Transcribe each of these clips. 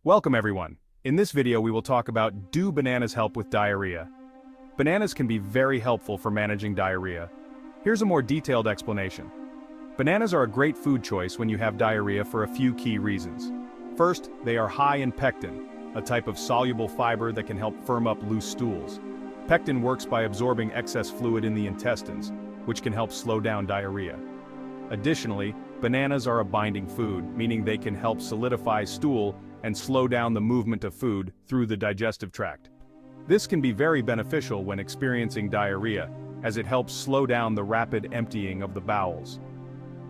Welcome everyone. In this video we will talk about, do bananas help with diarrhea? Bananas can be very helpful for managing diarrhea. Here's a more detailed explanation. Bananas are a great food choice when you have diarrhea for a few key reasons. First, they are high in pectin, a type of soluble fiber that can help firm up loose stools. Pectin works by absorbing excess fluid in the intestines, which can help slow down diarrhea. Additionally, bananas are a binding food, meaning they can help solidify stool and slow down the movement of food through the digestive tract. This can be very beneficial when experiencing diarrhea, as it helps slow down the rapid emptying of the bowels.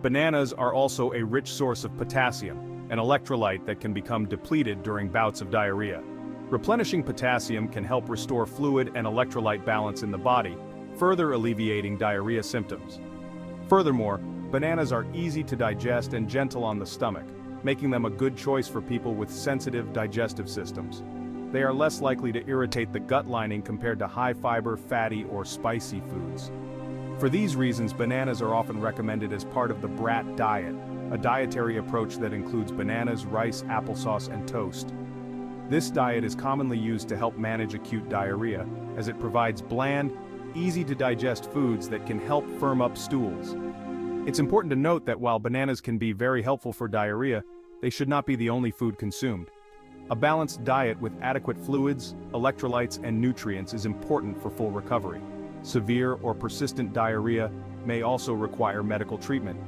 Bananas are also a rich source of potassium, an electrolyte that can become depleted during bouts of diarrhea. Replenishing potassium can help restore fluid and electrolyte balance in the body, further alleviating diarrhea symptoms. Furthermore, bananas are easy to digest and gentle on the stomach, making them a good choice for people with sensitive digestive systems. They are less likely to irritate the gut lining compared to high-fiber, fatty, or spicy foods. For these reasons, bananas are often recommended as part of the BRAT diet, a dietary approach that includes bananas, rice, applesauce, and toast. This diet is commonly used to help manage acute diarrhea, as it provides bland, easy-to-digest foods that can help firm up stools. It's important to note that while bananas can be very helpful for diarrhea, they should not be the only food consumed. A balanced diet with adequate fluids, electrolytes, and nutrients is important for full recovery. Severe or persistent diarrhea may also require medical treatment.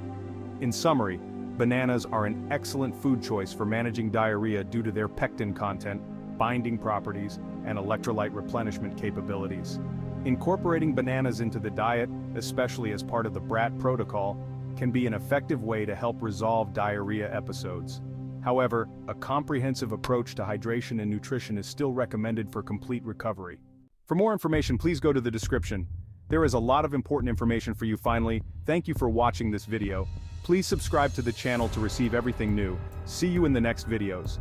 In summary, bananas are an excellent food choice for managing diarrhea due to their pectin content, binding properties, and electrolyte replenishment capabilities. Incorporating bananas into the diet, especially as part of the BRAT protocol, can be an effective way to help resolve diarrhea episodes. However, a comprehensive approach to hydration and nutrition is still recommended for complete recovery. For more information, please go to the description. There is a lot of important information for you. Finally, thank you for watching this video. Please subscribe to the channel to receive everything new. See you in the next videos.